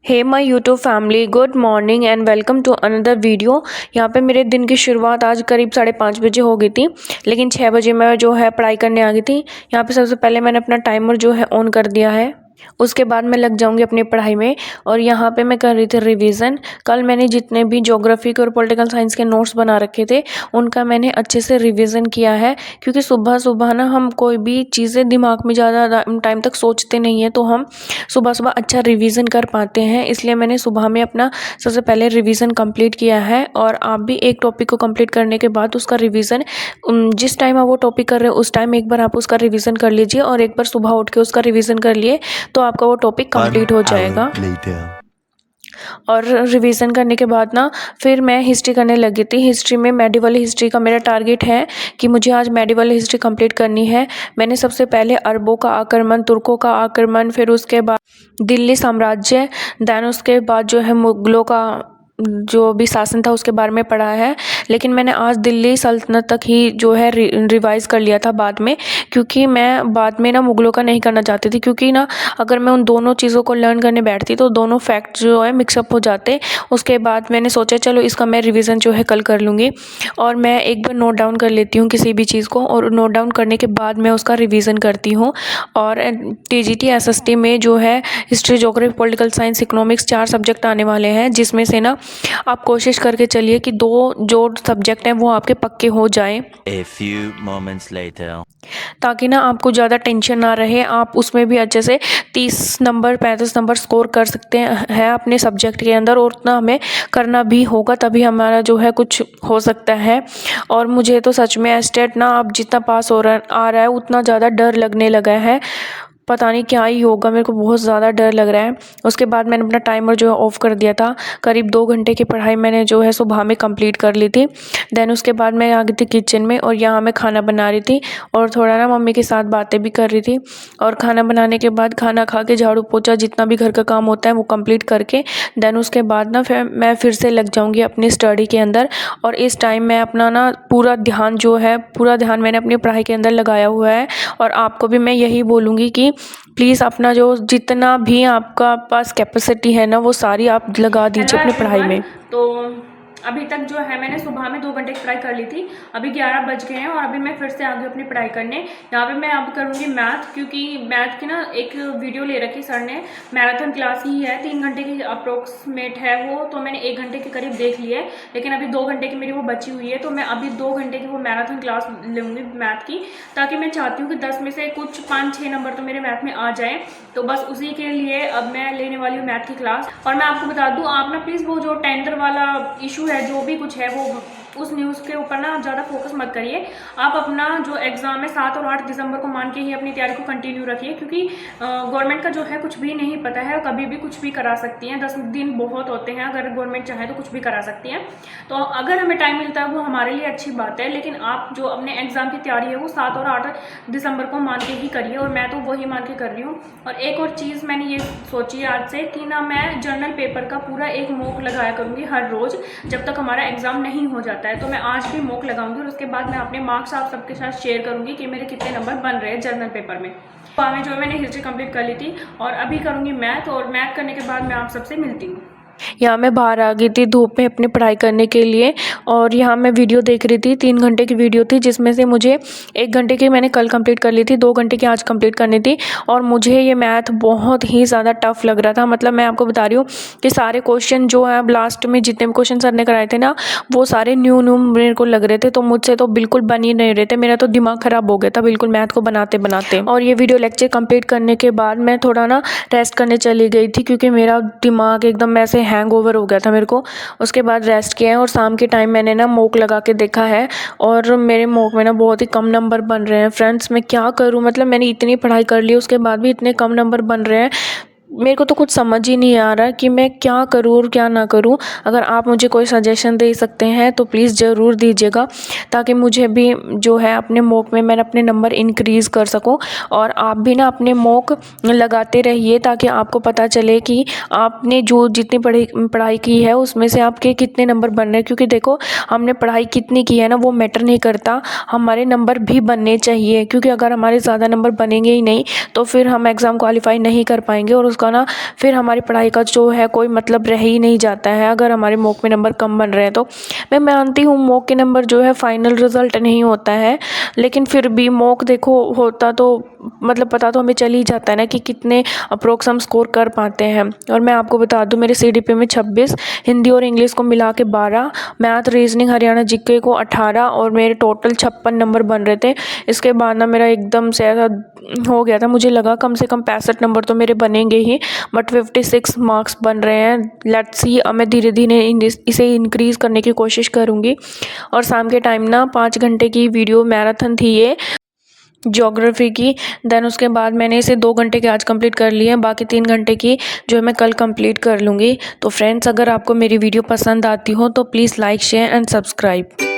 Hey my YouTube family, good morning and welcome to another video. यहाँ पे मेरे दिन की शुरुआत आज करीब 5:30 बजे हो गई थी, लेकिन 6 बजे मैं जो है पढ़ाई करने आ गई थी। यहाँ पे सबसे पहले मैंने अपना टाइमर जो है ऑन कर दिया है, उसके बाद मैं लग जाऊंगी अपनी पढ़ाई में। और यहाँ पे मैं कर रही थी रिवीजन। कल मैंने जितने भी ज्योग्राफी के और पॉलिटिकल साइंस के नोट्स बना रखे थे उनका मैंने अच्छे से रिवीजन किया है, क्योंकि सुबह सुबह ना हम कोई भी चीज़ें दिमाग में ज़्यादा टाइम तक सोचते नहीं हैं, तो हम सुबह सुबह अच्छा रिवीजन कर पाते हैं। इसलिए मैंने सुबह में अपना सबसे पहले रिवीजन कंप्लीट किया है। और आप भी एक टॉपिक को कंप्लीट करने के बाद उसका रिवीजन जिस टाइम आप वो टॉपिक कर रहे हो उस टाइम एक बार आप उसका रिवीजन कर लीजिए, और एक बार सुबह उठ के उसका रिवीजन कर लिए तो आपका वो टॉपिक कंप्लीट हो जाएगा। और रिवीजन करने के बाद ना फिर मैं हिस्ट्री करने लगी थी। हिस्ट्री में मेडिवल हिस्ट्री का मेरा टारगेट है कि मुझे आज मेडिवल हिस्ट्री कंप्लीट करनी है। मैंने सबसे पहले अरबों का आक्रमण, तुर्कों का आक्रमण, फिर उसके बाद दिल्ली साम्राज्य, देन उसके बाद जो है मुगलों का जो भी शासन था उसके बारे में पढ़ा है। लेकिन मैंने आज दिल्ली सल्तनत तक ही जो है रिवाइज कर लिया था बाद में, क्योंकि मैं बाद में ना मुगलों का नहीं करना चाहती थी, क्योंकि ना अगर मैं उन दोनों चीज़ों को लर्न करने बैठती तो दोनों फैक्ट जो है मिक्सअप हो जाते। उसके बाद मैंने सोचा चलो इसका मैं रिवीजन जो है कल कर लूँगी, और मैं एक बार नोट डाउन कर लेती हूँ किसी भी चीज़ को, और नोट डाउन करने के बाद मैं उसका रिवीजन करती हूँ। और टीजीटी एसएसटी में जो है history, geography, political science, economics 4 subject आने वाले हैं, जिसमें से ना आप कोशिश करके चलिए कि 2 जो सब्जेक्ट हैं वो आपके पक्के हो जाएं। A few moments later. ताकि ना आपको ज़्यादा टेंशन ना रहे, आप उसमें भी अच्छे से 30 नंबर 35 नंबर स्कोर कर सकते हैं अपने सब्जेक्ट के अंदर, और उतना हमें करना भी होगा, तभी हमारा जो है कुछ हो सकता है। और मुझे तो सच में एस्टेट ना अब जितना पास हो रहा आ रहा है उतना ज़्यादा डर लगने लगा है। पता नहीं क्या ही होगा, मेरे को बहुत ज़्यादा डर लग रहा है। उसके बाद मैंने अपना टाइमर जो है ऑफ़ कर दिया था। करीब 2 घंटे की पढ़ाई मैंने जो है सुबह में कंप्लीट कर ली थी। देन उसके बाद मैं आ गई थी किचन में, और यहाँ मैं खाना बना रही थी और थोड़ा ना मम्मी के साथ बातें भी कर रही थी। और खाना बनाने के बाद खाना खा के झाड़ू पोछा जितना भी घर का काम होता है वो कंप्लीट करके देन उसके बाद ना फिर से लग जाऊँगी अपनी स्टडी के अंदर। और इस टाइम मैं अपना ना पूरा ध्यान मैंने अपनी पढ़ाई के अंदर लगाया हुआ है। और आपको भी मैं यही बोलूँगी कि प्लीज़ अपना जो जितना भी आपका पास कैपेसिटी है ना वो सारी आप लगा दीजिए अपनी पढ़ाई में। तो अभी तक जो है मैंने सुबह में 2 घंटे की पढ़ाई कर ली थी। अभी 11 बज गए हैं और अभी मैं फिर से आ गई अपनी पढ़ाई करने। यहाँ पे मैं अब करूँगी मैथ, क्योंकि मैथ की ना एक वीडियो ले रखी सर ने, मैराथन क्लास ही है, 3 घंटे की अप्रोक्सीमेट है वो, तो मैंने 1 घंटे के करीब देख ली है, लेकिन अभी 2 घंटे की मेरी वो बची हुई है। तो मैं अभी 2 घंटे की वो मैराथन क्लास लूँगी मैथ की, ताकि मैं चाहती हूँ कि 10 में से कुछ 5-6 नंबर तो मेरे मैथ में आ जाएँ। तो बस उसी के लिए अब मैं लेने वाली हूँ मैथ की क्लास। और मैं आपको बता दूँ, आप ना प्लीज़ वो जो टेंडर वाला इशू है, जो भी कुछ है वो उस न्यूज़ के ऊपर ना ज़्यादा फोकस मत करिए। आप अपना जो एग्ज़ाम है 7 और 8 दिसंबर को मान के ही अपनी तैयारी को कंटिन्यू रखिए, क्योंकि गवर्नमेंट का जो है कुछ भी नहीं पता है, कभी भी कुछ भी करा सकती हैं। 10 दिन बहुत होते हैं, अगर गवर्नमेंट चाहे तो कुछ भी करा सकती हैं। तो अगर हमें टाइम मिलता है वो हमारे लिए अच्छी बात है, लेकिन आप जो अपने एग्ज़ाम की तैयारी है वो 7 और 8 दिसंबर को मान के ही करिए, और मैं तो वही मान के कर रही हूँ। और एक और चीज़ मैंने ये सोची है आज से कि ना मैं जर्नल पेपर का पूरा एक मॉक लगाया करूँगी हर रोज़ जब तक हमारा एग्ज़ाम नहीं हो जाता है। तो मैं आज भी मॉक लगाऊंगी, और उसके बाद मैं अपने मार्क्स आप सबके साथ शेयर करूँगी कि मेरे कितने नंबर बन रहे हैं जर्नल पेपर में। में जो मैंने हिस्ट्री कंप्लीट कर ली थी, और अभी करूँगी मैथ, और मैथ करने के बाद मैं आप सबसे मिलती हूँ। यहाँ मैं बाहर आ गई थी धूप में अपनी पढ़ाई करने के लिए, और यहाँ मैं वीडियो देख रही थी। 3 घंटे की वीडियो थी, जिसमें से मुझे 1 घंटे की मैंने कल कंप्लीट कर ली थी, 2 घंटे की आज कंप्लीट करनी थी। और मुझे ये मैथ बहुत ही ज़्यादा टफ लग रहा था। मतलब मैं आपको बता रही हूँ कि सारे क्वेश्चन जो है लास्ट में जितने भी क्वेश्चन सर ने कराए थे ना वो सारे न्यू मेरे को लग रहे थे, तो मुझसे तो बिल्कुल बन ही नहीं रहे थे। मेरा तो दिमाग ख़राब हो गया था बिल्कुल मैथ को बनाते बनाते। और ये वीडियो लेक्चर कंप्लीट करने के बाद मैं थोड़ा ना रेस्ट करने चली गई थी, क्योंकि मेरा दिमाग एकदम ऐसे हैंग ओवर हो गया था मेरे को। उसके बाद रेस्ट किया है, और शाम के टाइम मैंने ना मॉक लगा के देखा है, और मेरे मॉक में ना बहुत ही कम नंबर बन रहे हैं। फ्रेंड्स, मैं क्या करूं, मतलब मैंने इतनी पढ़ाई कर ली उसके बाद भी इतने कम नंबर बन रहे हैं। मेरे को तो कुछ समझ ही नहीं आ रहा कि मैं क्या करूँ और क्या ना करूँ। अगर आप मुझे कोई सजेशन दे सकते हैं तो प्लीज़ ज़रूर दीजिएगा, ताकि मुझे भी जो है अपने मॉक में मैं अपने नंबर इंक्रीज़ कर सकूँ। और आप भी ना अपने मॉक लगाते रहिए, ताकि आपको पता चले कि आपने जो जितनी पढ़ाई की है उसमें से आपके कितने नंबर बन रहे हैं। क्योंकि देखो, हमने पढ़ाई कितनी की है ना वो मैटर नहीं करता, हमारे नंबर भी बनने चाहिए। क्योंकि अगर हमारे ज़्यादा नंबर बनेंगे ही नहीं तो फिर हम एग्ज़ाम क्वालिफाई नहीं कर पाएंगे, और उसका ना फिर हमारी पढ़ाई का जो है कोई मतलब रह ही नहीं जाता है अगर हमारे मॉक में नंबर कम बन रहे हैं तो। मैं मानती हूँ मॉक के नंबर जो है फाइनल रिज़ल्ट नहीं होता है, लेकिन फिर भी मॉक देखो होता तो मतलब पता तो हमें चल ही जाता है ना कि कितने अप्रोक्स हम स्कोर कर पाते हैं। और मैं आपको बता दूं मेरे CDP में 26, हिंदी और इंग्लिश को मिला के 12, मैथ रीजनिंग हरियाणा जीके को 18 और मेरे टोटल 56 नंबर बन रहे थे। इसके बाद ना मेरा एकदम से ऐसा हो गया था, मुझे लगा कम से कम 65 नंबर तो मेरे बनेंगे ही, बट 56 मार्क्स बन रहे हैं। लेट्स सी, अब मैं धीरे धीरे इसे इंक्रीज़ करने की कोशिश करूँगी। और शाम के टाइम ना 5 घंटे की वीडियो मैराथन थी ये ज्योग्राफी की। देन उसके बाद मैंने इसे 2 घंटे के आज कंप्लीट कर लिए हैं, बाकी 3 घंटे की जो है मैं कल कंप्लीट कर लूँगी। तो फ्रेंड्स, अगर आपको मेरी वीडियो पसंद आती हो तो please like share and subscribe.